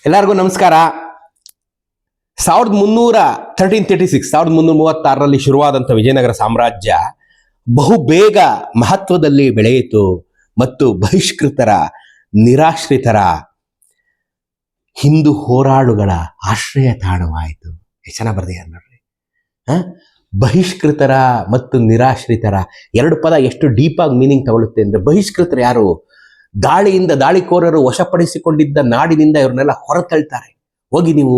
ಎಲ್ಲರಿಗೂ ನಮಸ್ಕಾರ. 1336 ಶುರುವಾದಂಥ ವಿಜಯನಗರ ಸಾಮ್ರಾಜ್ಯ ಬಹು ಬೇಗ ಮಹತ್ವದಲ್ಲಿ ಬೆಳೆಯಿತು ಮತ್ತು ಬಹಿಷ್ಕೃತರ, ನಿರಾಶ್ರಿತರ, ಹಿಂದೂ ಹೋರಾಳುಗಳ ಆಶ್ರಯ ತಾಣವಾಯಿತು. ಎಷ್ಟು ಚೆನ್ನಾಗಿ ಬರ್ದಿದ್ದಾರೆ ನೋಡ್ರಿ. ಬಹಿಷ್ಕೃತರ ಮತ್ತು ನಿರಾಶ್ರಿತರ ಎರಡು ಪದ ಎಷ್ಟು ಡೀಪಾಗಿ ಮೀನಿಂಗ್ ತಗೊಳುತ್ತೆ ಅಂದ್ರೆ, ಬಹಿಷ್ಕೃತರು ಯಾರು? ದಾಳಿಯಿಂದ, ದಾಳಿಕೋರರು ವಶಪಡಿಸಿಕೊಂಡಿದ್ದ ನಾಡಿನಿಂದ ಇವ್ರನ್ನೆಲ್ಲ ಹೊರತಳ್ತಾರೆ. ಹೋಗಿ ನೀವು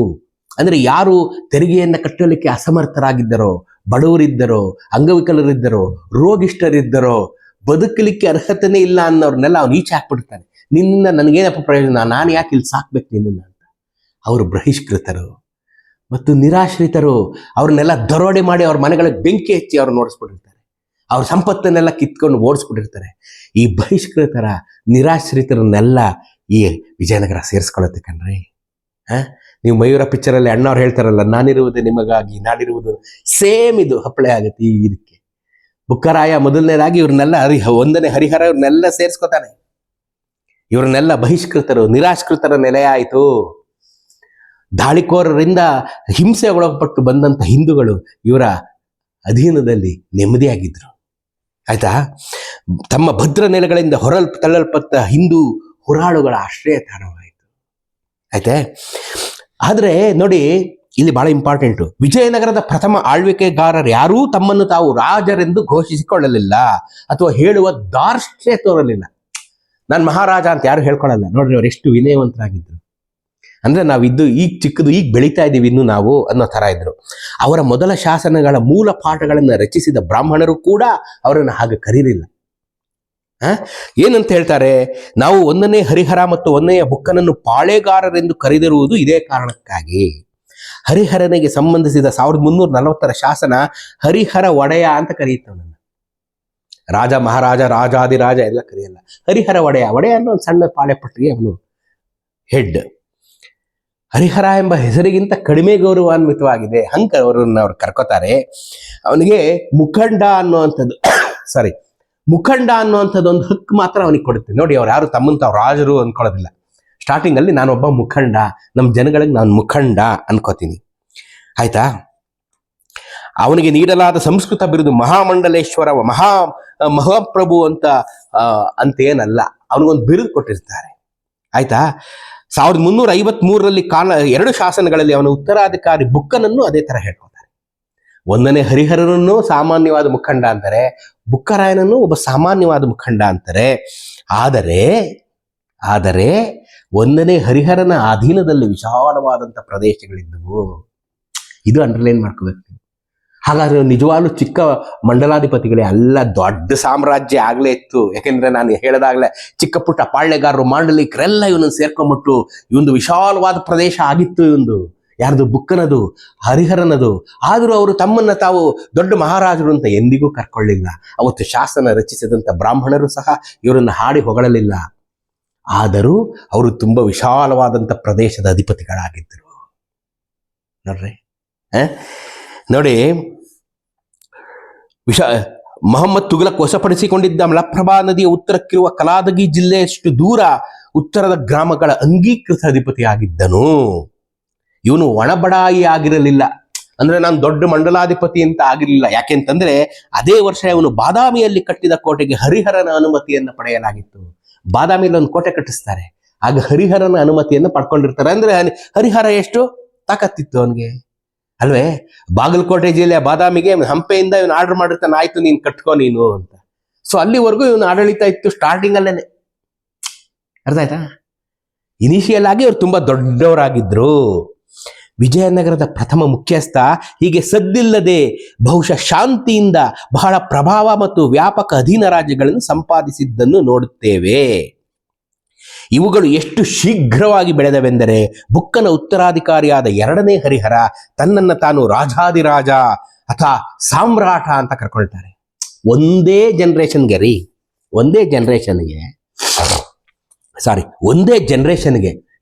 ಅಂದ್ರೆ ಯಾರು ತೆರಿಗೆಯನ್ನು ಕಟ್ಟಲಿಕ್ಕೆ ಅಸಮರ್ಥರಾಗಿದ್ದರೋ, ಬಡವರಿದ್ದರೋ, ಅಂಗವಿಕಲರಿದ್ದರೋ, ರೋಗಿಷ್ಠರಿದ್ದರೋ, ಬದುಕಲಿಕ್ಕೆ ಅರ್ಹತೆನೇ ಇಲ್ಲ ಅನ್ನೋರ್ನೆಲ್ಲ ಅವ್ನು ಈಚೆ ಹಾಕ್ಬಿಡ್ತಾನೆ. ನಿನ್ನಿಂದ ನನಗೇನಪ್ಪ ಪ್ರಯೋಜನ, ನಾನು ಯಾಕೆ ಇಲ್ಲಿ ಸಾಕ್ಬೇಕು ನಿನ್ನನ್ನು ಅಂತ. ಅವರು ಬಹಿಷ್ಕೃತರು ಮತ್ತು ನಿರಾಶ್ರಿತರು. ಅವ್ರನ್ನೆಲ್ಲ ದರೋಡೆ ಮಾಡಿ ಅವ್ರ ಮನೆಗಳಿಗೆ ಬೆಂಕಿ ಹಚ್ಚಿ ಅವ್ರು ನೋಡಿಸ್ಬಿಟ್ಟಿರ್ತಾರೆ. ಅವ್ರ ಸಂಪತ್ತನ್ನೆಲ್ಲ ಕಿತ್ಕೊಂಡು ಓಡಿಸ್ಬಿಟ್ಟಿರ್ತಾರೆ. ಈ ಬಹಿಷ್ಕೃತರ, ನಿರಾಶ್ರಿತರನ್ನೆಲ್ಲ ಈ ವಿಜಯನಗರ ಸೇರಿಸ್ಕೊಳ್ಳುತ್ತೆ ಕಣ್ರಿ. ನೀವು ಮಯೂರ ಪಿಕ್ಚರಲ್ಲಿ ಅಣ್ಣವ್ರು ಹೇಳ್ತಾರಲ್ಲ, ನಾನಿರುವುದು ನಿಮಗಾಗಿ, ನಾಡಿರುವುದು, ಸೇಮ್ ಇದು ಅಪ್ಲೈ ಆಗುತ್ತೆ ಈ ಇದಕ್ಕೆ. ಬುಕ್ಕರಾಯ ಮೊದಲನೇದಾಗಿ ಇವ್ರನ್ನೆಲ್ಲ ಒಂದನೇ ಹರಿಹರ ಇವ್ರನ್ನೆಲ್ಲ ಸೇರಿಸ್ಕೊತಾನೆ. ಇವ್ರನ್ನೆಲ್ಲ ಬಹಿಷ್ಕೃತರು, ನಿರಾಶ್ರಿತರ ನೆಲೆಯಾಯಿತು. ದಾಳಿಕೋರರಿಂದ ಹಿಂಸೆ ಒಳಪಟ್ಟು ಬಂದಂಥ ಹಿಂದೂಗಳು ಇವರ ಅಧೀನದಲ್ಲಿ ನೆಮ್ಮದಿಯಾಗಿದ್ರು. ಆಯ್ತಾ? ತಮ್ಮ ಭದ್ರ ನೆಲೆಗಳಿಂದ ತಳ್ಳಲ್ಪಟ್ಟ ಹಿಂದೂ ಹೋರಾಳುಗಳ ಆಶ್ರಯ ತಾಣವಾಯಿತು. ಆಯ್ತೆ? ಆದರೆ ನೋಡಿ, ಇಲ್ಲಿ ಬಹಳ ಇಂಪಾರ್ಟೆಂಟು, ವಿಜಯನಗರದ ಪ್ರಥಮ ಆಳ್ವಿಕೆಗಾರರು ಯಾರೂ ತಮ್ಮನ್ನು ತಾವು ರಾಜರೆಂದು ಘೋಷಿಸಿಕೊಳ್ಳಲಿಲ್ಲ ಅಥವಾ ಹೇಳುವ ದಾರ್ಷ್ಟ್ಯ ತೋರಲಿಲ್ಲ. ನಾನು ಮಹಾರಾಜ ಅಂತ ಯಾರು ಹೇಳ್ಕೊಳ್ಳಲ್ಲ. ನೋಡ್ರಿ, ಅವ್ರು ಎಷ್ಟು ವಿನಯವಂತರಾಗಿದ್ರು ಅಂದ್ರೆ, ನಾವಿದ್ದು ಈಗ ಚಿಕ್ಕದು, ಈಗ ಬೆಳೀತಾ ಇದ್ದೀವಿ ಇನ್ನು ನಾವು ಅನ್ನೋ ಥರ ಇದ್ರು. ಅವರ ಮೊದಲ ಶಾಸನಗಳ ಮೂಲ ಪಾಠಗಳನ್ನು ರಚಿಸಿದ ಬ್ರಾಹ್ಮಣರು ಕೂಡ ಅವರನ್ನು ಹಾಗೆ ಕರೀಲಿಲ್ಲ. ಏನಂತ ಹೇಳ್ತಾರೆ? ನಾವು ಒಂದನೇ ಹರಿಹರ ಮತ್ತು ಒಂದನೆಯ ಬುಕ್ಕನನ್ನು ಪಾಳೆಗಾರರೆಂದು ಕರೆದಿರುವುದು ಇದೇ ಕಾರಣಕ್ಕಾಗಿ. ಹರಿಹರನಿಗೆ ಸಂಬಂಧಿಸಿದ 1340 ಶಾಸನ ಹರಿಹರ ಒಡೆಯ ಅಂತ ಕರೆಯುತ್ತವನನ್ನು. ರಾಜ, ಮಹಾರಾಜ, ರಾಜಾದಿರಾಜ ಎಲ್ಲ ಕರೆಯಲ್ಲ. ಹರಿಹರ ಒಡೆಯ. ಒಡೆಯ ಅನ್ನೋ ಒಂದು ಸಣ್ಣ ಪಾಳೆಪಟ್ಟಿಗೆ ಅವನು ಹೆಡ್. ಹರಿಹರ ಎಂಬ ಹೆಸರಿಗಿಂತ ಕಡಿಮೆ ಗೌರವಾನ್ವಿತವಾಗಿದೆ, ಹಂಗ ಅವರನ್ನು ಅವ್ರು ಕರ್ಕೋತಾರೆ. ಅವನಿಗೆ ಮುಖಂಡ ಅನ್ನುವಂಥದ್ದು ಒಂದು ಹಕ್ಕು ಮಾತ್ರ ಅವನಿಗೆ ಕೊಡುತ್ತೆ. ನೋಡಿ, ಅವ್ರು ಯಾರು ತಮ್ಮಂತ ಅವ್ರು ರಾಜರು ಅನ್ಕೊಳ್ಳೋದಿಲ್ಲ. ಸ್ಟಾರ್ಟಿಂಗ್ ಅಲ್ಲಿ ನಾನೊಬ್ಬ ಮುಖಂಡ, ನಮ್ಮ ಜನಗಳಿಗೆ ನಾನು ಮುಖಂಡ ಅನ್ಕೋತೀನಿ. ಆಯ್ತಾ? ಅವನಿಗೆ ನೀಡಲಾದ ಸಂಸ್ಕೃತ ಬಿರುದು ಮಹಾಮಂಡಲೇಶ್ವರ, ಮಹಾಪ್ರಭು ಅಂತೇನಲ್ಲ, ಅವನಿಗೊಂದು ಬಿರುದು ಕೊಟ್ಟಿರ್ತಾರೆ. ಆಯ್ತಾ? 1353 2 ಶಾಸನಗಳಲ್ಲಿ ಅವನ ಉತ್ತರಾಧಿಕಾರಿ ಬುಕ್ಕನನ್ನು ಅದೇ ತರ ಹೇಳ್ಕೊತಾರೆ. ಒಂದನೇ ಹರಿಹರನನ್ನು ಸಾಮಾನ್ಯವಾದ ಮುಖಂಡ ಅಂತಾರೆ, ಬುಕ್ಕರಾಯನನ್ನು ಒಬ್ಬ ಸಾಮಾನ್ಯವಾದ ಮುಖಂಡ ಅಂತಾರೆ. ಆದರೆ ಒಂದನೇ ಹರಿಹರನ ಅಧೀನದಲ್ಲಿ ವಿಶಾಲವಾದಂಥ ಪ್ರದೇಶಗಳಿದ್ದವು. ಇದು ಅಂಡರ್ಲೈನ್ ಮಾಡ್ಕೋಬೇಕು. ಹಾಗಾದ್ರೆ ನಿಜವಾಗ್ಲೂ ಚಿಕ್ಕ ಮಂಡಲಾಧಿಪತಿಗಳೇ ಅಲ್ಲ, ದೊಡ್ಡ ಸಾಮ್ರಾಜ್ಯ ಆಗ್ಲೇ ಇತ್ತು. ಯಾಕೆಂದ್ರೆ ನಾನು ಹೇಳಿದಾಗಲೇ ಚಿಕ್ಕ ಪುಟ್ಟ ಪಾಳ್ಯಗಾರರು, ಮಾಂಡಲಿಕರೆಲ್ಲ ಇವನನ್ನು ಸೇರ್ಕೊಂಡ್ಬಿಟ್ಟು ಇವೊಂದು ವಿಶಾಲವಾದ ಪ್ರದೇಶ ಆಗಿತ್ತು. ಇವೊಂದು ಯಾರ್ದು? ಬುಕ್ಕನದು, ಹರಿಹರನದು. ಆದರೂ ಅವರು ತಮ್ಮನ್ನ ತಾವು ದೊಡ್ಡ ಮಹಾರಾಜರು ಅಂತ ಎಂದಿಗೂ ಕರ್ಕೊಳ್ಳಿಲ್ಲ. ಅವತ್ತು ಶಾಸನ ರಚಿಸಿದಂಥ ಬ್ರಾಹ್ಮಣರು ಸಹ ಇವರನ್ನು ಹಾಡಿ ಹೊಗಳಲಿಲ್ಲ. ಆದರೂ ಅವರು ತುಂಬಾ ವಿಶಾಲವಾದಂಥ ಪ್ರದೇಶದ ಅಧಿಪತಿಗಳಾಗಿದ್ದರು. ನೋಡಿ, ಮೊಹಮ್ಮದ್ ತುಘಲಕ್ ವಶಪಡಿಸಿಕೊಂಡಿದ್ದ ಮಲಪ್ರಭಾ ನದಿಯ ಉತ್ತರಕ್ಕಿರುವ ಕಲಾದಗಿ ಜಿಲ್ಲೆಯಷ್ಟು ದೂರ ಉತ್ತರದ ಗ್ರಾಮಗಳ ಅಂಗೀಕೃತ ಅಧಿಪತಿಯಾಗಿದ್ದನು. ಇವನು ಒಣಬಡಾಯಿ ಆಗಿರಲಿಲ್ಲ. ಅಂದ್ರೆ ನಾನು ದೊಡ್ಡ ಮಂಡಲಾಧಿಪತಿ ಅಂತ ಆಗಿರಲಿಲ್ಲ. ಯಾಕೆಂತಂದ್ರೆ ಅದೇ ವರ್ಷ ಇವನು ಬಾದಾಮಿಯಲ್ಲಿ ಕಟ್ಟಿದ ಕೋಟೆಗೆ ಹರಿಹರನ ಅನುಮತಿಯನ್ನು ಪಡೆಯಲಾಗಿತ್ತು. ಬಾದಾಮಿಯಲ್ಲಿ ಒಂದು ಕೋಟೆ ಕಟ್ಟಿಸ್ತಾರೆ, ಆಗ ಹರಿಹರನ ಅನುಮತಿಯನ್ನು ಪಡ್ಕೊಂಡಿರ್ತಾರೆ. ಅಂದ್ರೆ ಹರಿಹರ ಎಷ್ಟು ತಾಕತ್ತಿತ್ತು ಅವನಿಗೆ ಅಲ್ವೇ? ಬಾಗಲಕೋಟೆ ಜಿಲ್ಲೆಯ ಬಾದಾಮಿಗೆ ಹಂಪೆಯಿಂದ ಇವನು ಆರ್ಡರ್ ಮಾಡಿರ್ತಾನೆ, ಆಯ್ತು ನೀನು ಕಟ್ಕೋ ನೀನು ಅಂತ. ಸೊ ಅಲ್ಲಿವರೆಗೂ ಇವನು ಆಡಳಿತ ಇತ್ತು ಸ್ಟಾರ್ಟಿಂಗ್ ಅಲ್ಲೇನೆ. ಅರ್ಥ ಆಯ್ತಾ? ಇನಿಷಿಯಲ್ ಆಗಿ ಅವ್ರು ತುಂಬಾ ದೊಡ್ಡವರಾಗಿದ್ರು. ವಿಜಯನಗರದ ಪ್ರಥಮ ಮುಖ್ಯಸ್ಥ ಹೀಗೆ ಸದ್ದಿಲ್ಲದೆ ಬಹುಶಃ ಶಾಂತಿಯಿಂದ ಬಹಳ ಪ್ರಭಾವ ಮತ್ತು ವ್ಯಾಪಕ ಅಧೀನ ರಾಜ್ಯಗಳನ್ನು ಸಂಪಾದಿಸಿದ್ದನ್ನು ನೋಡುತ್ತೇವೆ. ಇವುಗಳು ಎಷ್ಟು ಶೀಘ್ರವಾಗಿ ಬೆಳೆದವೆಂದರೆ, ಬುಕ್ಕನ ಉತ್ತರಾಧಿಕಾರಿಯಾದ 2ನೇ ಹರಿಹರ ತನ್ನನ್ನು ತಾನು ರಾಜಾದಿರಾಜ ಅಥವಾ ಸಾಮ್ರಾಟ ಅಂತ ಕರ್ಕೊಳ್ತಾರೆ. ಒಂದೇ ಜನರೇಷನ್ಗೆ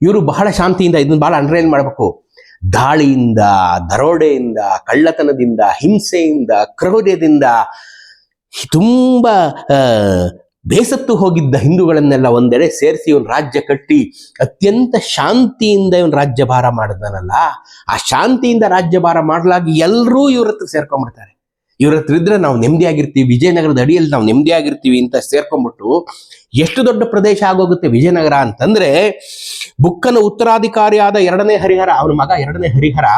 ಇವರು ಬಹಳ ಶಾಂತಿಯಿಂದ, ಇದನ್ನು ಬಹಳ ಅಂಡರ್ಲೈನ್ ಮಾಡಬೇಕು, ದಾಳಿಯಿಂದ, ದರೋಡೆಯಿಂದ, ಕಳ್ಳತನದಿಂದ, ಹಿಂಸೆಯಿಂದ, ಕ್ರೌರ್ಯದಿಂದ ತುಂಬ ಬೇಸತ್ತು ಹೋಗಿದ್ದ ಹಿಂದೂಗಳನ್ನೆಲ್ಲ ಒಂದೆಡೆ ಸೇರಿಸಿ ಇವನು ರಾಜ್ಯ ಕಟ್ಟಿ ಅತ್ಯಂತ ಶಾಂತಿಯಿಂದ ಇವನು ರಾಜ್ಯಭಾರ ಮಾಡಿದಾನಲ್ಲ, ಆ ಶಾಂತಿಯಿಂದ ರಾಜ್ಯಭಾರ ಮಾಡಲಾಗಿ ಎಲ್ಲರೂ ಇವ್ರ ಹತ್ರ ಸೇರ್ಕೊಂಡ್ಬಿಡ್ತಾರೆ. ಇವ್ರ ಹತ್ರ ಇದ್ರೆ ನಾವು ನೆಮ್ಮದಿಯಾಗಿರ್ತೀವಿ, ವಿಜಯನಗರದ ಅಡಿಯಲ್ಲಿ ನಾವು ನೆಮ್ಮದಿಯಾಗಿರ್ತೀವಿ ಅಂತ ಸೇರ್ಕೊಂಡ್ಬಿಟ್ಟು ಎಷ್ಟು ದೊಡ್ಡ ಪ್ರದೇಶ ಆಗೋಗುತ್ತೆ ವಿಜಯನಗರ ಅಂತಂದ್ರೆ, ಬುಕ್ಕನ ಉತ್ತರಾಧಿಕಾರಿಯಾದ ಎರಡನೇ ಹರಿಹರ, ಅವನ ಮಗ ಎರಡನೇ ಹರಿಹರ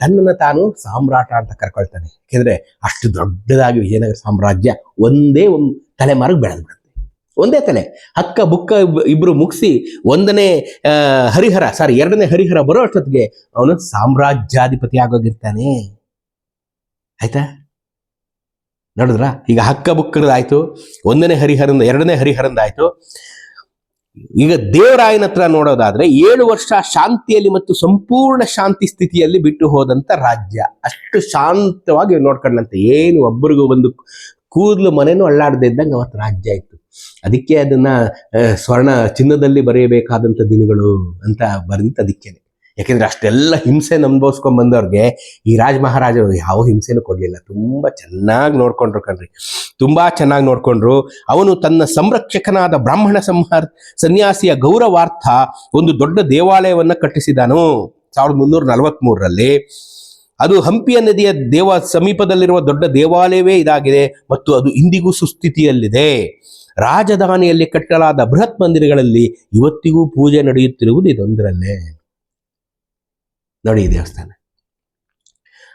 ತನ್ನನ್ನು ತಾನು ಸಾಮ್ರಾಟ ಅಂತ ಕರ್ಕೊಳ್ತಾನೆ. ಯಾಕೆಂದ್ರೆ ಅಷ್ಟು ದೊಡ್ಡದಾಗಿ ವಿಜಯನಗರ ಸಾಮ್ರಾಜ್ಯ ಒಂದೇ ಒಂದು ತಲೆಮಾರಿಗೆ ಬೆಳೆದ್ಬಿಡುತ್ತೆ. ಒಂದೇ ತಲೆ ಹಕ್ಕ ಬುಕ್ಕ ಇಬ್ರು ಮುಗಿಸಿ ಎರಡನೇ ಹರಿಹರ ಬರೋ ಅಷ್ಟೊತ್ತಿಗೆ ಅವನು ಸಾಮ್ರಾಜ್ಯಾಧಿಪತಿ ಆಗೋಗಿರ್ತಾನೆ. ಆಯ್ತಾ, ನೋಡಿದ್ರ? ಈಗ ಹಕ್ಕ ಬುಕ್ಕರದಾಯ್ತು, ಎರಡನೇ ಹರಿಹರಂದಾಯ್ತು. ಈಗ ದೇವರಾಯನ ಹತ್ರ ನೋಡೋದಾದ್ರೆ 7 ವರ್ಷ ಶಾಂತಿಯಲ್ಲಿ ಮತ್ತು ಸಂಪೂರ್ಣ ಶಾಂತಿ ಸ್ಥಿತಿಯಲ್ಲಿ ಬಿಟ್ಟು ಹೋದಂತ ರಾಜ್ಯ. ಅಷ್ಟು ಶಾಂತವಾಗಿ ನೋಡ್ಕೊಂಡಂತೆ, ಏನು ಒಬ್ಬರಿಗೂ ಒಂದು ಕೂದಲು ಮನೆನೂ ಅಳ್ಳಾಡದೆ ಇದ್ದಂಗೆ ಅವತ್ತು ರಾಜ್ಯ ಇತ್ತು. ಅದಕ್ಕೆ ಅದನ್ನ ಸ್ವರ್ಣ ಚಿನ್ನದಲ್ಲಿ ಬರೆಯಬೇಕಾದಂಥ ದಿನಗಳು ಅಂತ ಬರೆದಿತ್ತು ಅದಕ್ಕೇನೆ. ಯಾಕೆಂದ್ರೆ ಅಷ್ಟೆಲ್ಲ ಹಿಂಸೆ ಅನುಭವಿಸ್ಕೊಂಡ್ ಬಂದವ್ರಿಗೆ ಈ ಮಹಾರಾಜರು ಯಾವ ಹಿಂಸೆನೂ ಕೊಡ್ಲಿಲ್ಲ. ತುಂಬಾ ಚೆನ್ನಾಗಿ ನೋಡ್ಕೊಂಡ್ರು ಕಣ್ರಿ, ತುಂಬಾ ಚೆನ್ನಾಗಿ ನೋಡ್ಕೊಂಡ್ರು. ಅವನು ತನ್ನ ಸಂರಕ್ಷಕನಾದ ಬ್ರಾಹ್ಮಣ ಸನ್ಯಾಸಿಯ ಗೌರವಾರ್ಥ ಒಂದು ದೊಡ್ಡ ದೇವಾಲಯವನ್ನ ಕಟ್ಟಿಸಿದನು 1343ರಲ್ಲಿ. ಅದು ಹಂಪಿಯ ನದಿಯ ಸಮೀಪದಲ್ಲಿರುವ ದೊಡ್ಡ ದೇವಾಲಯವೇ ಇದಾಗಿದೆ ಮತ್ತು ಅದು ಇಂದಿಗೂ ಸುಸ್ಥಿತಿಯಲ್ಲಿದೆ. ರಾಜಧಾನಿಯಲ್ಲಿ ಕಟ್ಟಲಾದ ಬೃಹತ್ ಮಂದಿರಗಳಲ್ಲಿ ಇವತ್ತಿಗೂ ಪೂಜೆ ನಡೆಯುತ್ತಿರುವುದು ಇದೊಂದರಲ್ಲೇ. ನೋಡಿ ಈ ದೇವಸ್ಥಾನ.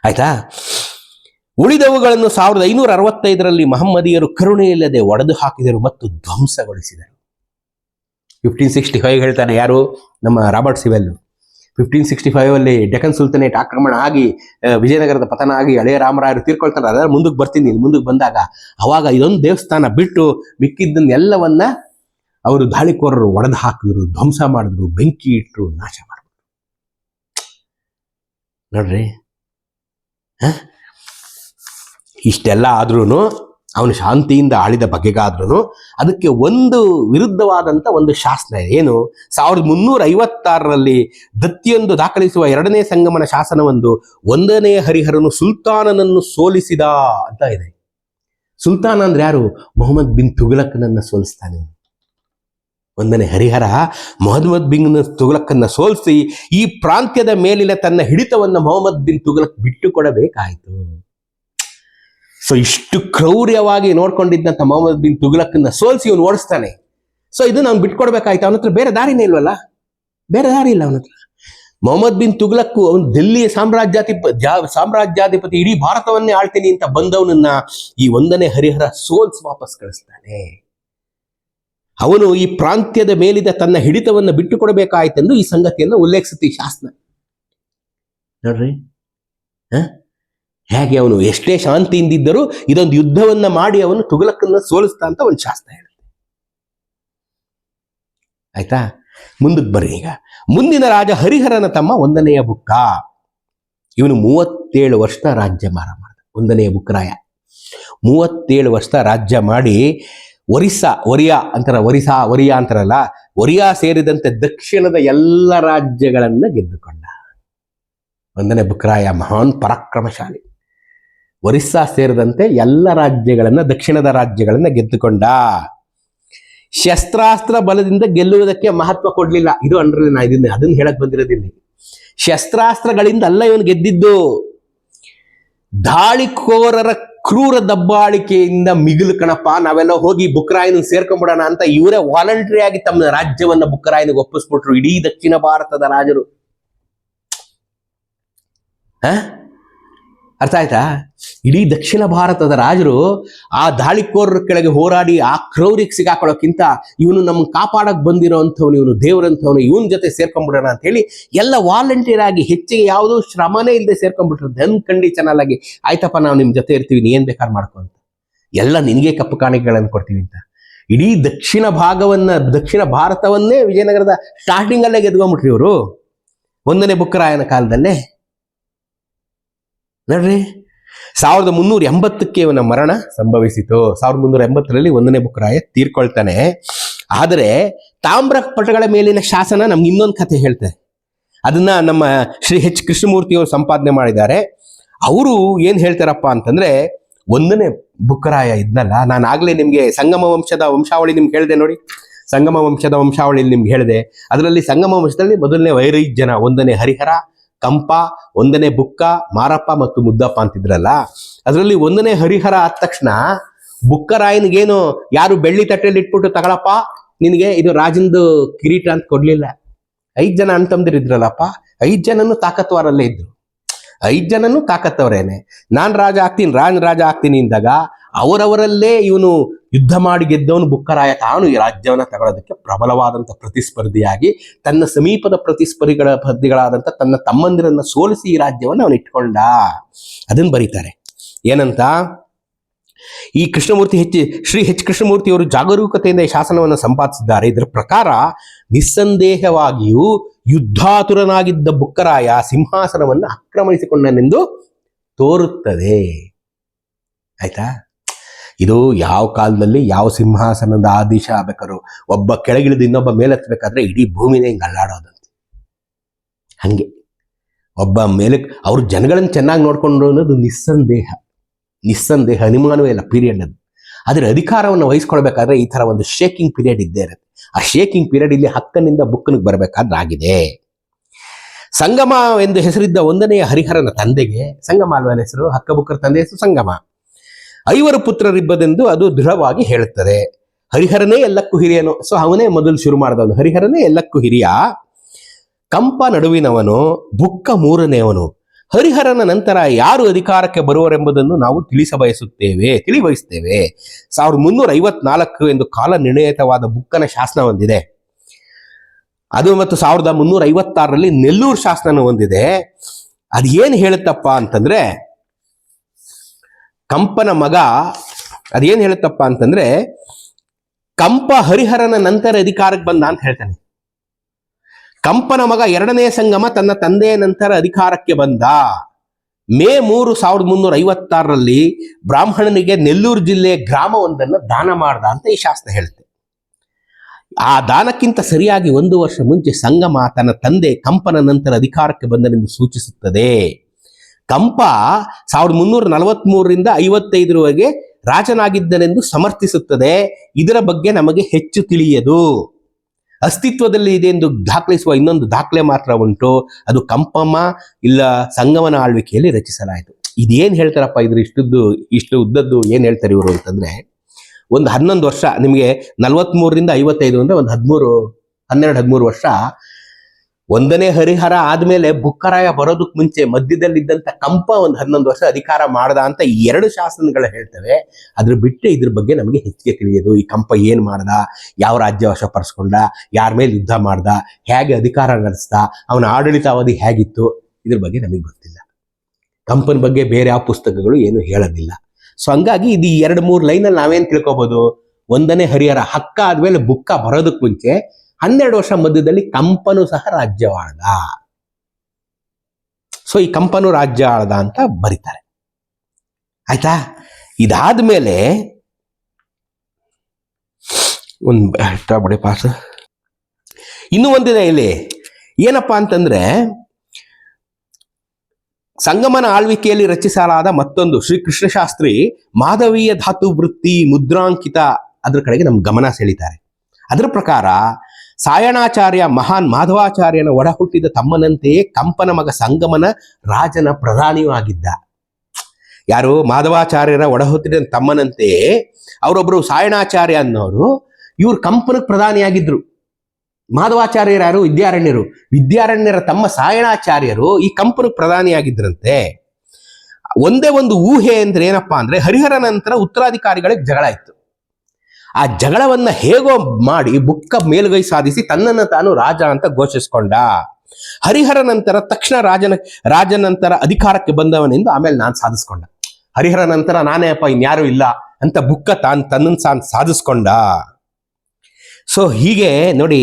ಆಯ್ತಾ, ಉಳಿದವುಗಳನ್ನು 1565ರಲ್ಲಿ ಮಹಮ್ಮದೀಯರು ಕರುಣೆಯಿಲ್ಲದೆ ಒಡೆದು ಹಾಕಿದರು ಮತ್ತು ಧ್ವಂಸಗೊಳಿಸಿದರು. 1565 ಹೇಳ್ತಾನೆ ಯಾರು, ನಮ್ಮ ರಾಬರ್ಟ್ ಸಿವೆಲ್. 1565 ಡೆಕ್ಕನ್ ಸುಲ್ತಾನೇಟ್ ಆಕ್ರಮಣ ಆಗಿ ವಿಜಯನಗರದ ಪತನ ಆಗಿ ಹಳೆಯ ರಾಮರಾಯರು ತೀರ್ಕೊಳ್ತಾರೆ. ಅದರ ಮುಂದಕ್ಕೆ ಬರ್ತೀನಿ. ಮುಂದಕ್ಕೆ ಬಂದಾಗ ಅವಾಗ ಇದೊಂದು ದೇವಸ್ಥಾನ ಬಿಟ್ಟು ಮಿಕ್ಕಿದ್ದನ್ನೆಲ್ಲವನ್ನ ಅವರು ದಾಳಿಕೋರರು ಒಡೆದು ಹಾಕಿದ್ರು, ಧ್ವಂಸ ಮಾಡಿದ್ರು, ಬೆಂಕಿ ಇಟ್ಟರು, ನಾಶ ಮಾಡಿದ್ರು. ನೋಡ್ರಿ, ಇಷ್ಟೆಲ್ಲ ಆದ್ರೂ ಅವನು ಶಾಂತಿಯಿಂದ ಆಳಿದ ಬಗೆಗಾದ್ರೂ ಅದಕ್ಕೆ ಒಂದು ವಿರುದ್ಧವಾದಂಥ ಒಂದು ಶಾಸನ ಇದೆ. ಏನು, 1356ರಲ್ಲಿ ದತ್ತಿಯೊಂದು ದಾಖಲಿಸುವ 2ನೇ ಸಂಗಮನ ಶಾಸನವೊಂದು 1ನೇ ಹರಿಹರನು ಸುಲ್ತಾನನನ್ನು ಸೋಲಿಸಿದ ಅಂತ ಇದೆ. ಸುಲ್ತಾನ ಅಂದ್ರೆ ಯಾರು? ಮೊಹಮ್ಮದ್ ಬಿನ್ ತುಘಲಕ್ನನ್ನ ಸೋಲಿಸ್ತಾನೆ. 1ನೇ ಹರಿಹರ ಮೊಹಮ್ಮದ್ ಬಿನ್ ತುಘಲಕ್ಕನ್ನ ಸೋಲಿಸಿ ಈ ಪ್ರಾಂತ್ಯದ ಮೇಲಿನ ತನ್ನ ಹಿಡಿತವನ್ನು ಮೊಹಮ್ಮದ್ ಬಿನ್ ತುಘಲಕ್ ಬಿಟ್ಟು ಕೊಡಬೇಕಾಯಿತು. ಸೊ ಇಷ್ಟು ಕ್ರೌರ್ಯವಾಗಿ ನೋಡ್ಕೊಂಡಿದ್ದಂತ ಮೊಹಮ್ಮದ್ ಬಿನ್ ತುಘಲಕ್ಕನ್ನ ಸೋಲಿಸಿ ಇವನು ಓಡಿಸ್ತಾನೆ. ಸೊ ಇದನ್ನ ಅವ್ನು ಬಿಟ್ಕೊಡ್ಬೇಕಾಯ್ತು. ಅವನ ಹತ್ರ ಬೇರೆ ದಾರಿನೇ ಇಲ್ವಲ್ಲ, ಬೇರೆ ದಾರಿ ಇಲ್ಲ ಅವನ ಹತ್ರ. ಮೊಹಮ್ಮದ್ ಬಿನ್ ತುಘಲಕ್ ಅವನು ದಿಲ್ಲಿಯ ಸಾಮ್ರಾಜ್ಯಾಧಿಪತಿ, ಇಡೀ ಭಾರತವನ್ನೇ ಆಳ್ತೀನಿ ಅಂತ ಬಂದವನನ್ನ ಈ 1ನೇ ಹರಿಹರ ಸೋಲ್ಸ್ ವಾಪಸ್ ಕಳಿಸ್ತಾನೆ. ಅವನು ಈ ಪ್ರಾಂತ್ಯದ ಮೇಲಿದ ತನ್ನ ಹಿಡಿತವನ್ನು ಬಿಟ್ಟು ಕೊಡಬೇಕಾಯ್ತೆಂದು ಈ ಸಂಗತಿಯನ್ನು ಉಲ್ಲೇಖಿಸುತ್ತೆ ಈ ಶಾಸನ. ನೋಡ್ರಿ ಹೇಗೆ ಅವನು ಎಷ್ಟೇ ಶಾಂತಿಯಿಂದಿದ್ದರೂ ಇದೊಂದು ಯುದ್ಧವನ್ನ ಮಾಡಿ ಅವನು ತುಘಲಕ್ಕನ್ನ ಸೋಲಿಸ್ತಾ ಅಂತ ಒಂದು ಶಾಸನ ಹೇಳುತ್ತೆ. ಆಯ್ತಾ, ಮುಂದಕ್ಕೆ ಬರ್ರಿ. ಈಗ ಮುಂದಿನ ರಾಜ ಹರಿಹರನ ತಮ್ಮ 1ನೆಯ ಬುಕ್ಕ. ಇವನು 37 ವರ್ಷ ರಾಜ್ಯಭಾರ ಮಾಡಿದ. 1ನೆಯ ಬುಕ್ಕರಾಯ 37 ವರ್ಷ ರಾಜ್ಯ ಮಾಡಿ ಒರಿಯಾ ಅಂತಾರಲ್ಲ, ಒರಿಯಾ ಸೇರಿದಂತೆ ದಕ್ಷಿಣದ ಎಲ್ಲ ರಾಜ್ಯಗಳನ್ನ ಗೆದ್ದುಕೊಂಡ 1ನೇ ಬುಕ್ಕರಾಯ. ಮಹಾನ್ ಪರಾಕ್ರಮಶಾಲಿ. ಒರಿಸ್ಸಾ ಸೇರಿದಂತೆ ಎಲ್ಲ ರಾಜ್ಯಗಳನ್ನ, ದಕ್ಷಿಣದ ರಾಜ್ಯಗಳನ್ನ ಗೆದ್ದುಕೊಂಡ. ಶಸ್ತ್ರಾಸ್ತ್ರ ಬಲದಿಂದ ಗೆಲ್ಲುವುದಕ್ಕೆ ಮಹತ್ವ ಕೊಡ್ಲಿಲ್ಲ. ಇದು ಅದನ್ನ ಹೇಳಕ್ ಬಂದಿರೋದಿಲ್ಲ. ಶಸ್ತ್ರಾಸ್ತ್ರಗಳಿಂದ ಅಲ್ಲ ಇವನು ಗೆದ್ದಿದ್ದು, ದಾಳಿಕೋರರ ಕ್ರೂರ ದಬ್ಬಾಳಿಕೆಯಿಂದ ಮಿಗಿಲು ಕಣಪ್ಪ. ನಾವೆಲ್ಲ ಹೋಗಿ ಬುಕ್ಕರಾಯನ ಸೇರ್ಕೊಂಡ್ಬಿಡೋಣ ಅಂತ ಇವರೇ ವಾಲಂಟರಿ ಆಗಿ ತಮ್ಮ ರಾಜ್ಯವನ್ನ ಬುಕ್ಕರಾಯನಿಗೆ ಒಪ್ಪಿಸ್ಬಿಟ್ರು ಇಡೀ ದಕ್ಷಿಣ ಭಾರತದ ರಾಜರು. ಅರ್ಥ ಆಯ್ತಾ? ಇಡೀ ದಕ್ಷಿಣ ಭಾರತದ ರಾಜರು ಆ ದಾಳಿಕೋರರ ಕೆಳಗೆ ಹೋರಾಡಿ ಆ ಕ್ರೌರ್ಯಕ್ಕೆ ಸಿಗಾಕೊಳ್ಳೋಕ್ಕಿಂತ ಇವನು ನಮ್ಗೆ ಕಾಪಾಡಕ್ ಬಂದಿರೋ ಅಂಥವ್ನು, ಇವನು ದೇವರಂಥವನು, ಇವನ್ ಜೊತೆ ಸೇರ್ಕೊಂಡ್ಬಿಡೋಣ ಅಂತ ಹೇಳಿ ಎಲ್ಲ ವಾಲಂಟಿಯರ್ ಆಗಿ ಹೆಚ್ಚಿಗೆ ಯಾವುದೋ ಶ್ರಮನೇ ಇಲ್ಲದೆ ಸೇರ್ಕೊಂಡ್ಬಿಟ್ರು. ಅನ್ಕಂಡೀಷನಲ್ ಆಗಿ ಆಯ್ತಪ್ಪ ನಾವು ನಿಮ್ ಜೊತೆ ಇರ್ತೀವಿ, ನೀ ಏನ್ ಬೇಕಾದ್ರೆ ಮಾಡ್ಕೊ ಅಂತ, ಎಲ್ಲ ನಿನಗೆ ಕಪ್ಪು ಕಾಣಿಕೆಗಳನ್ನು ಕೊಡ್ತೀವಿ ಅಂತ. ಇಡೀ ದಕ್ಷಿಣ ಭಾರತವನ್ನೇ ವಿಜಯನಗರದ ಸ್ಟಾರ್ಟಿಂಗ್ ಅಲ್ಲೇ ಗೆದ್ಕೊಂಡ್ಬಿಟ್ರಿ ಇವರು 1ನೇ ಬುಕ್ಕರಾಯನ ಕಾಲದಲ್ಲೇ. ನೋಡ್ರಿ, 1380ಕ್ಕೆ ಇವನ ಮರಣ ಸಂಭವಿಸಿತು. 1380ರಲ್ಲಿ 1ನೇ ಬುಕ್ಕರಾಯ ತೀರ್ಕೊಳ್ತಾನೆ. ಆದರೆ ತಾಮ್ರ ಪಟಗಳ ಮೇಲಿನ ಶಾಸನ ನಮ್ಗೆ ಇನ್ನೊಂದು ಕಥೆ ಹೇಳ್ತಾರೆ. ಅದನ್ನ ನಮ್ಮ ಶ್ರೀ ಎಚ್ ಕೃಷ್ಣಮೂರ್ತಿ ಅವರು ಸಂಪಾದನೆ ಮಾಡಿದ್ದಾರೆ. ಅವರು ಏನ್ ಹೇಳ್ತಾರಪ್ಪ ಅಂತಂದ್ರೆ, ಒಂದನೇ ಬುಕ್ಕರಾಯ ಇದ್ನಲ್ಲ, ನಾನು ಆಗ್ಲೇ ನಿಮ್ಗೆ ಸಂಗಮ ವಂಶದ ವಂಶಾವಳಿ ನಿಮ್ಗೆ ಹೇಳಿದೆ ನೋಡಿ. ಸಂಗಮ ವಂಶದ ವಂಶಾವಳಿಯಲ್ಲಿ ನಿಮ್ಗೆ ಹೇಳಿದೆ. ಅದರಲ್ಲಿ ಸಂಗಮ ವಂಶದಲ್ಲಿ ಮೊದಲನೇ ವೈರೈಜ್ಯನ, ಒಂದನೇ ಹರಿಹರ, ಕಂಪ, ಒಂದನೇ ಬುಕ್ಕ, ಮಾರಪ್ಪ ಮತ್ತು ಮುದ್ದಪ್ಪ ಅಂತಿದ್ರಲ್ಲ. ಅದರಲ್ಲಿ ಒಂದನೇ ಹರಿಹರ ಆದ ತಕ್ಷಣ ಬುಕ್ಕರಾಯನಿಗೇನು ಯಾರು ಬೆಳ್ಳಿ ತಟ್ಟೆಯಲ್ಲಿ ಇಟ್ಬಿಟ್ಟು ತಗೊಳಪ್ಪ ನಿನಗೆ ಇದು ರಾಜಂದು ಕಿರೀಟ ಅಂತ ಕೊಡ್ಲಿಲ್ಲ. 5 ಜನ ಅಣ್ತಂದಿರಿದ್ರಲ್ಲಪ್ಪ, 5 ಜನನು ತಾಕತ್ವಾರಲ್ಲೇ ಇದ್ರು. 5 ಜನನು ತಾಕತ್ತವರೇನೆ. ನಾನ್ ರಾಜ ಆಗ್ತೀನಿ ಅಂದಾಗ ಅವರವರಲ್ಲೇ ಇವನು ಯುದ್ಧ ಮಾಡಿ ಗೆದ್ದವನು ಬುಕ್ಕರಾಯ ತಾನು ಈ ರಾಜ್ಯವನ್ನ ತಗೊಳ್ಳೋದಕ್ಕೆ ಪ್ರಬಲವಾದಂಥ ಪ್ರತಿಸ್ಪರ್ಧಿಯಾಗಿ ತನ್ನ ಸಮೀಪದ ಸ್ಪರ್ಧಿಗಳಾದಂಥ ತನ್ನ ತಮ್ಮಂದಿರನ್ನ ಸೋಲಿಸಿ ಈ ರಾಜ್ಯವನ್ನು ಅವನು ಇಟ್ಕೊಂಡ. ಅದನ್ನ ಬರೀತಾರೆ. ಏನಂತ, ಈ ಶ್ರೀ ಎಚ್ ಕೃಷ್ಣಮೂರ್ತಿ ಅವರು ಜಾಗರೂಕತೆಯಿಂದ ಈ ಶಾಸನವನ್ನು ಸಂಪಾದಿಸಿದ್ದಾರೆ. ಇದರ ಪ್ರಕಾರ ನಿಸ್ಸಂದೇಹವಾಗಿಯೂ ಯುದ್ಧಾತುರನಾಗಿದ್ದ ಬುಕ್ಕರಾಯ ಸಿಂಹಾಸನವನ್ನು ಆಕ್ರಮಿಸಿಕೊಂಡನೆಂದು ತೋರುತ್ತದೆ. ಆಯ್ತಾ? ಇದು ಯಾವ ಕಾಲದಲ್ಲಿ ಯಾವ ಸಿಂಹಾಸನದ ಆದೇಶ ಆಗ್ಬೇಕಾದ್ರು ಒಬ್ಬ ಕೆಳಗಿಳಿದು ಇನ್ನೊಬ್ಬ ಮೇಲೆತ್ತಬೇಕಾದ್ರೆ ಇಡೀ ಭೂಮಿನೇ ಹಿಂಗೆ ಅಲ್ಲಾಡೋದಂತೆ. ಹಂಗೆ ಒಬ್ಬ ಮೇಲಕ್ಕೆ ಅವ್ರ ಜನಗಳನ್ನು ಚೆನ್ನಾಗಿ ನೋಡ್ಕೊಂಡ್ರು ಅನ್ನೋದು ನಿಸ್ಸಂದೇಹ ಅನುಮಾನವೇ ಇಲ್ಲ, ಪೀರಿಯಡ್ ಅದು. ಆದರೆ ಅಧಿಕಾರವನ್ನು ವಹಿಸ್ಕೊಳ್ಬೇಕಾದ್ರೆ ಈ ತರ ಒಂದು ಶೇಕಿಂಗ್ ಪೀರಿಯಡ್ ಇದ್ದೇ ಇರುತ್ತೆ. ಆ ಶೇಕಿಂಗ್ ಪೀರಿಯಡ್ ಇಲ್ಲಿ ಹಕ್ಕನಿಂದ ಬುಕ್ಕನಿಗೆ ಬರಬೇಕಾದ್ರೆ ಆಗಿದೆ. ಸಂಗಮ ಎಂದು ಹೆಸರಿದ್ದ ಒಂದನೆಯ ಹರಿಹರನ ತಂದೆಗೆ, ಸಂಗಮ ಅಲ್ವನ ಹೆಸರು, ಹಕ್ಕ ಬುಕ್ಕರ ತಂದೆ ಹೆಸರು ಸಂಗಮ, 5 ಪುತ್ರರಿಬ್ಬದೆಂದು ಅದು ದೃಢವಾಗಿ ಹೇಳುತ್ತದೆ. ಹರಿಹರನೇ ಎಲ್ಲಕ್ಕೂ ಹಿರಿಯನು. ಸೊ ಅವನೇ ಮೊದಲು ಶುರು ಮಾಡಿದವನು. ಹರಿಹರನೇ ಎಲ್ಲಕ್ಕೂ ಹಿರಿಯ, ಕಂಪ ನಡುವಿನವನು, ಬುಕ್ಕ 3ನೇವನು. ಹರಿಹರನ ನಂತರ ಯಾರು ಅಧಿಕಾರಕ್ಕೆ ಬರುವರೆಂಬುದನ್ನು ನಾವು ತಿಳಿಬಯಸ್ತೇವೆ. 1354 ಎಂದು ಕಾಲ ನಿರ್ಣಯಿತವಾದ ಬುಕ್ಕನ ಶಾಸನ ಹೊಂದಿದೆ. ಅದು ಮತ್ತು 1356ರಲ್ಲಿ ನೆಲ್ಲೂರು ಶಾಸನ ಹೊಂದಿದೆ. ಅದು ಏನು ಹೇಳುತ್ತಪ್ಪ ಅಂತಂದ್ರೆ, ಕಂಪನ ಮಗ ಅದೇನು ಹೇಳುತ್ತಪ್ಪ ಅಂತಂದ್ರೆ, ಕಂಪ ಹರಿಹರನ ನಂತರ ಅಧಿಕಾರಕ್ಕೆ ಬಂದ ಅಂತ ಹೇಳ್ತಾನೆ. ಕಂಪನ ಮಗ 2ನೇ ಸಂಗಮ ತನ್ನ ತಂದೆಯ ನಂತರ ಅಧಿಕಾರಕ್ಕೆ ಬಂದ. ಮೇ 3, 1356ರಲ್ಲಿ ಬ್ರಾಹ್ಮಣನಿಗೆ ನೆಲ್ಲೂರು ಜಿಲ್ಲೆಯ ಗ್ರಾಮವೊಂದನ್ನು ದಾನ ಮಾಡ್ದ ಅಂತ ಈ ಶಾಸ್ತ್ರ ಹೇಳುತ್ತೆ. ಆ ದಾನಕ್ಕಿಂತ ಸರಿಯಾಗಿ 1 ವರ್ಷ ಮುಂಚೆ ಸಂಗಮ ತನ್ನ ತಂದೆ ಕಂಪನ ನಂತರ ಅಧಿಕಾರಕ್ಕೆ ಬಂದನೆಂದು ಸೂಚಿಸುತ್ತದೆ. ಕಂಪ 1343ರಿಂದ 55ರವರೆಗೆ ರಾಜನಾಗಿದ್ದನೆಂದು ಸಮರ್ಥಿಸುತ್ತದೆ. ಇದರ ಬಗ್ಗೆ ನಮಗೆ ಹೆಚ್ಚು ತಿಳಿಯದು. ಅಸ್ತಿತ್ವದಲ್ಲಿ ಇದೆ ಎಂದು ದಾಖಲಿಸುವ ಇನ್ನೊಂದು ದಾಖಲೆ ಮಾತ್ರ ಉಂಟು. ಅದು ಕಂಪಮ್ಮ ಇಲ್ಲ ಸಂಗಮನ ಆಳ್ವಿಕೆಯಲ್ಲಿ ರಚಿಸಲಾಯಿತು. ಇದೇನು ಹೇಳ್ತಾರಪ್ಪ, ಇಷ್ಟು ಉದ್ದದ್ದು ಏನು ಹೇಳ್ತಾರೆ ಇವರು ಅಂತಂದ್ರೆ, ಒಂದು 11 ವರ್ಷ ನಿಮಗೆ 43ರಿಂದ 55 ಅಂದ್ರೆ ಒಂದು 12-13 ವರ್ಷ. ಒಂದನೇ ಹರಿಹರ ಆದ್ಮೇಲೆ ಬುಕ್ಕರಾಯ ಬರೋದಕ್ಕೆ ಮುಂಚೆ ಮಧ್ಯದಲ್ಲಿದ್ದಂಥ ಕಂಪ ಒಂದು 11 ವರ್ಷ ಅಧಿಕಾರ ಮಾಡ್ದ ಅಂತ 2 ಶಾಸನಗಳು ಹೇಳ್ತವೆ. ಅದ್ರ ಬಿಟ್ಟರೆ ಇದ್ರ ಬಗ್ಗೆ ನಮಗೆ ಹೆಚ್ಚಿಗೆ ತಿಳಿಯೋದು. ಈ ಕಂಪ ಏನ್ ಮಾಡ್ದ, ಯಾವ ರಾಜ್ಯ ವಶಪಡಿಸ್ಕೊಂಡ, ಯಾರ ಮೇಲೆ ಯುದ್ಧ ಮಾಡ್ದ, ಹೇಗೆ ಅಧಿಕಾರ ನಡೆಸ್ದ, ಅವನ ಆಡಳಿತಾವಧಿ ಹೇಗಿತ್ತು, ಇದ್ರ ಬಗ್ಗೆ ನಮಗೆ ಗೊತ್ತಿಲ್ಲ. ಕಂಪನ ಬಗ್ಗೆ ಬೇರೆ ಯಾವ ಪುಸ್ತಕಗಳು ಏನು ಹೇಳೋದಿಲ್ಲ. ಸೊ ಹಂಗಾಗಿ ಇದು 2-3 ಲೈನಲ್ಲಿ ನಾವೇನ್ ತಿಳ್ಕೊಬಹುದು, ಒಂದನೇ ಹರಿಹರ ಹಕ್ಕ ಆದ್ಮೇಲೆ ಬುಕ್ಕ ಬರೋದಕ್ಕೆ ಮುಂಚೆ 12 ವರ್ಷ ಮಧ್ಯದಲ್ಲಿ ಕಂಪನು ಸಹ ರಾಜ್ಯ ಆಳ್ದ. ಸೊ ಈ ಕಂಪನು ರಾಜ್ಯ ಆಳ್ದ ಅಂತ ಬರೀತಾರೆ. ಆಯ್ತಾ? ಇದಾದ್ಮೇಲೆ ಇನ್ನೂ ಒಂದಿದೆ ಇಲ್ಲಿ. ಏನಪ್ಪಾ ಅಂತಂದ್ರೆ, ಸಂಗಮನ ಆಳ್ವಿಕೆಯಲ್ಲಿ ರಚಿಸಲಾದ ಮತ್ತೊಂದು ಶ್ರೀ ಕೃಷ್ಣಶಾಸ್ತ್ರಿ ಮಾಧವೀಯ ಧಾತು ವೃತ್ತಿ ಮುದ್ರಾಂಕಿತ, ಅದ್ರ ಕಡೆಗೆ ನಮ್ಗೆ ಗಮನ ಸೆಳೀತಾರೆ. ಅದರ ಪ್ರಕಾರ ಸಾಯಣಾಚಾರ್ಯ ಮಹಾನ್ ಮಾಧವಾಚಾರ್ಯನ ಒಡ ಹುಟ್ಟಿದ ತಮ್ಮನಂತೆಯೇ ಕಂಪನ ಮಗ ಸಂಗಮನ ರಾಜನ ಪ್ರಧಾನಿಯೂ ಆಗಿದ್ದ. ಯಾರು? ಮಾಧವಾಚಾರ್ಯರ ಒಡ ಹುಟ್ಟಿದ ತಮ್ಮನಂತೆಯೇ ಅವರೊಬ್ಬರು ಸಾಯಣಾಚಾರ್ಯ ಅನ್ನೋರು, ಇವ್ರು ಕಂಪನಕ್ಕೆ ಪ್ರಧಾನಿಯಾಗಿದ್ರು. ಮಾಧವಾಚಾರ್ಯರು ಯಾರು? ವಿದ್ಯಾರಣ್ಯರ ತಮ್ಮ ಸಾಯಣಾಚಾರ್ಯರು ಈ ಕಂಪನಕ್ಕೆ ಪ್ರಧಾನಿಯಾಗಿದ್ರಂತೆ. ಒಂದೇ ಒಂದು ಊಹೆ ಅಂದ್ರೆ ಏನಪ್ಪಾ ಅಂದ್ರೆ, ಹರಿಹರ ನಂತರ ಉತ್ತರಾಧಿಕಾರಿಗಳಿಗೆ ಜಗಳ ಇತ್ತು. ಆ ಜಗಳವನ್ನ ಹೇಗೋ ಮಾಡಿ ಬುಕ್ಕ ಮೇಲುಗೈ ಸಾಧಿಸಿ ತನ್ನನ್ನು ತಾನು ರಾಜ ಅಂತ ಘೋಷಿಸಿಕೊಂಡ. ಹರಿಹರ ನಂತರ ತಕ್ಷಣ ರಾಜನಂತರ ಅಧಿಕಾರಕ್ಕೆ ಬಂದವನೆಂದು ಆಮೇಲೆ ನಾನು ಸಾಧಿಸ್ಕೊಂಡ. ಹರಿಹರ ನಂತರ ನಾನೇ ಅಪ್ಪ, ಇನ್ಯಾರು ಇಲ್ಲ ಅಂತ ಬುಕ್ಕ ತನ್ನನ್ನು ಸಾಧಿಸ್ಕೊಂಡ. ಸೊ ಹೀಗೆ ನೋಡಿ,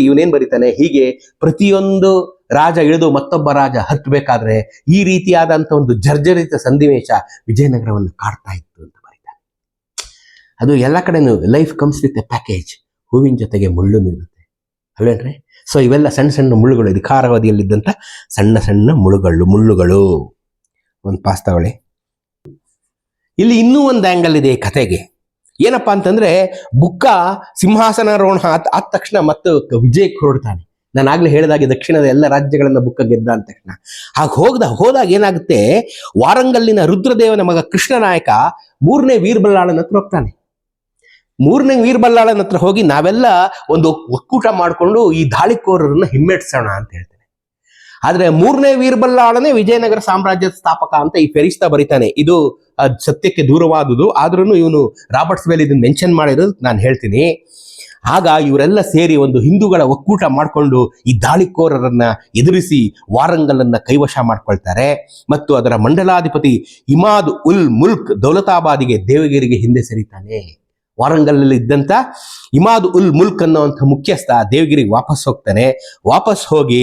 ಇವನೇನ್ ಬರೀತಾನೆ, ಹೀಗೆ ಪ್ರತಿಯೊಂದು ರಾಜ ಇಳಿದು ಮತ್ತೊಬ್ಬ ರಾಜ ಹತ್ತಬೇಕಾದ್ರೆ ಈ ರೀತಿಯಾದಂತ ಒಂದು ಜರ್ಜರಿತ ಸನ್ನಿವೇಶ ವಿಜಯನಗರವನ್ನು ಕಾಡ್ತಾ ಇತ್ತು ಅಂತ ಬರೀತಾನೆ. ಅದು ಎಲ್ಲ ಕಡೆನೂ life comes with A package, ಹೂವಿನ ಜೊತೆಗೆ ಮುಳ್ಳುನು ಇರುತ್ತೆ ಅಲ್ವೇನ್ರಿ? ಸೊ ಇವೆಲ್ಲ ಸಣ್ಣ ಸಣ್ಣ ಮುಳ್ಳುಗಳು, ಅಧಿಕಾರಾವಧಿಯಲ್ಲಿದ್ದಂಥ ಸಣ್ಣ ಸಣ್ಣ ಮುಳ್ಳುಗಳು. ಒಂದು ಪಾಸ್ ತಗೊಳ್ಳಿ. ಇಲ್ಲಿ ಇನ್ನೂ ಒಂದು ಆಂಗಲ್ ಇದೆ ಈ ಕಥೆಗೆ. ಏನಪ್ಪಾ ಅಂತಂದ್ರೆ ಬುಕ್ಕ ಸಿಂಹಾಸನಾರೋಹಣ ಆದ ತಕ್ಷಣ ಮತ್ತು ವಿಜಯಕ್ಕೆ ಹೊರಡ್ತಾನೆ. ನಾನು ಆಗ್ಲೇ ಹೇಳಿದಾಗೆ ದಕ್ಷಿಣದ ಎಲ್ಲ ರಾಜ್ಯಗಳನ್ನ ಬುಕ್ಕ ಗೆದ್ದ ಅಂದ ತಕ್ಷಣ ಹೋದಾಗ ಏನಾಗುತ್ತೆ, ವಾರಂಗಲ್ಲಿನ ರುದ್ರದೇವನ ಮಗ ಕೃಷ್ಣನಾಯಕ 3ನೇ ವೀರಬಲ್ಲಾಳನ ಹತ್ರ ಹೋಗ್ತಾನೆ. 3ನೇ ವೀರಬಲ್ಲಾಳನ ಹತ್ರ ಹೋಗಿ ನಾವೆಲ್ಲ ಒಂದು ಒಕ್ಕೂಟ ಮಾಡಿಕೊಂಡು ಈ ದಾಳಿಕೋರರನ್ನ ಹಿಮ್ಮೆಟ್ಟಿಸೋಣ ಅಂತ ಹೇಳ್ತಾನೆ. ಆದ್ರೆ 3ನೇ ವೀರಬಲ್ಲಾಳನೇ ವಿಜಯನಗರ ಸಾಮ್ರಾಜ್ಯದ ಸ್ಥಾಪಕ ಅಂತ ಈ ಫೆರಿಸ್ತಾ ಬರೀತಾನೆ. ಇದು ಸತ್ಯಕ್ಕೆ ದೂರವಾದುದು, ಆದ್ರೂ ಇವನು ರಾಬರ್ಟ್ಸ್ ವೇಲ್ ಇದನ್ನ ಮೆನ್ಷನ್ ಮಾಡಿರೋದು ನಾನು ಹೇಳ್ತೀನಿ. ಆಗ ಇವರೆಲ್ಲ ಸೇರಿ ಒಂದು ಹಿಂದೂಗಳ ಒಕ್ಕೂಟ ಮಾಡಿಕೊಂಡು ಈ ದಾಳಿಕೋರರನ್ನ ಎದುರಿಸಿ ವಾರಂಗಲನ್ನ ಕೈವಶ ಮಾಡ್ಕೊಳ್ತಾರೆ. ಮತ್ತು ಅದರ ಮಂಡಲಾಧಿಪತಿ ಇಮಾದ್ ಉಲ್ ಮುಲ್ಕ್ ದೌಲತಾಬಾದಿಗೆ ದೇವಗಿರಿಗೆ ಹಿಂದೆ ಸರಿತಾನೆ. ವಾರಂಗಲಲ್ಲಿ ಇದ್ದಂತ ಇಮಾದ್ ಉಲ್ ಮುಲ್ಕ್ ಅನ್ನೋಂಥ ಮುಖ್ಯಸ್ಥ ದೇವಗಿರಿಗೆ ವಾಪಸ್ ಹೋಗ್ತಾನೆ. ವಾಪಸ್ ಹೋಗಿ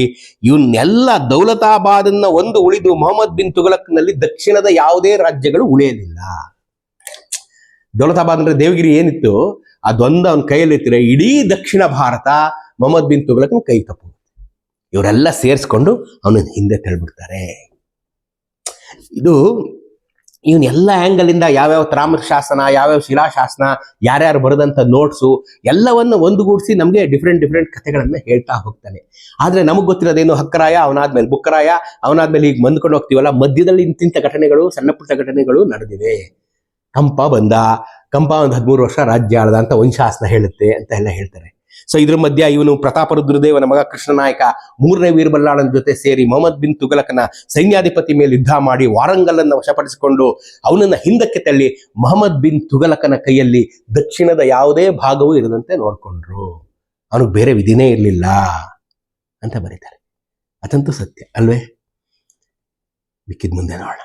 ಇವನ್ನೆಲ್ಲ ದೌಲತಾಬಾದನ್ನ ಒಂದು ಉಳಿದು ಮೊಹಮ್ಮದ್ ಬಿನ್ ತುಘಲಕ್ನಲ್ಲಿ ದಕ್ಷಿಣದ ಯಾವುದೇ ರಾಜ್ಯಗಳು ಉಳಿಯಲಿಲ್ಲ. ದೌಲತಾಬಾದ್ ಅಂದ್ರೆ ದೇವಗಿರಿ ಏನಿತ್ತು ಅದೊಂದು ಅವನ ಕೈಯಲ್ಲಿ ಇತ್ತಿರೆ ಇಡೀ ದಕ್ಷಿಣ ಭಾರತ ಮೊಹಮ್ಮದ್ ಬಿನ್ ತುಘಲಕ್ನ ಕೈ ತಪ್ಪು. ಇವರೆಲ್ಲ ಸೇರಿಸ್ಕೊಂಡು ಅವನ ಹಿಂದೆ ತಳ್ಬಿಡ್ತಾರೆ. ಇದು ಇವನ್ ಎಲ್ಲ ಆಂಗಲ್ ಇಂದ ಯಾವ್ಯಾವ ತಾಮ್ರಶಾಸನ, ಯಾವ್ಯಾವ ಶಿಲಾಶಾಸನ, ಯಾರ್ಯಾರು ಬರೆದಂತ ನೋಟ್ಸು ಎಲ್ಲವನ್ನು ಒಂದುಗೂಡಿಸಿ ನಮ್ಗೆ ಡಿಫ್ರೆಂಟ್ ಕಥೆಗಳನ್ನ ಹೇಳ್ತಾ ಹೋಗ್ತಾನೆ. ಆದ್ರೆ ನಮಗ್ ಗೊತ್ತಿರೋದೇನು, ಹಕ್ಕರಾಯ, ಅವನಾದ್ಮೇಲೆ ಬುಕ್ಕರಾಯ, ಅವನಾದ್ಮೇಲೆ ಈಗ ಮಂದ್ಕೊಂಡು ಹೋಗ್ತೀವಲ್ಲ, ಮಧ್ಯದಲ್ಲಿ ಇಂತಿಂತ ಘಟನೆಗಳು, ಸಣ್ಣ ಪುಟ್ಟ ಘಟನೆಗಳು ನಡೆದಿವೆ. ಕಂಪ ಒಂದು 13 ವರ್ಷ ರಾಜ್ಯ ಆಳ್ದ ಅಂತ ಒಂದು ಶಾಸನ ಹೇಳುತ್ತೆ ಅಂತ ಎಲ್ಲ ಹೇಳ್ತಾರೆ. ಸೊ ಇದ್ರ ಮಧ್ಯ ಇವನು ಪ್ರತಾಪರುದ್ರದೇವನ ಮಗ ಕೃಷ್ಣನಾಯಕ 3ನೇ ವೀರಬಲ್ಲಾಳನ ಜೊತೆ ಸೇರಿ ಮೊಹಮ್ಮದ್ ಬಿನ್ ತುಘಲಕನ ಸೈನ್ಯಾಧಿಪತಿ ಮೇಲೆ ಯುದ್ಧ ಮಾಡಿ ವಾರಂಗಲನ್ನ ವಶಪಡಿಸಿಕೊಂಡು ಅವನನ್ನ ಹಿಂದಕ್ಕೆ ತಳ್ಳಿ ಮೊಹಮ್ಮದ್ ಬಿನ್ ತುಘಲಕನ ಕೈಯಲ್ಲಿ ದಕ್ಷಿಣದ ಯಾವುದೇ ಭಾಗವೂ ಇರದಂತೆ ನೋಡ್ಕೊಂಡ್ರು. ಅವನಿಗೆ ಬೇರೆ ವಿಧಿನೇ ಇರಲಿಲ್ಲ ಅಂತ ಬರೀತಾರೆ. ಅದಂತೂ ಸತ್ಯ ಅಲ್ವೇ? ಮಿಕ್ಕಿದ ಮುಂದೆ ನೋಡೋಣ.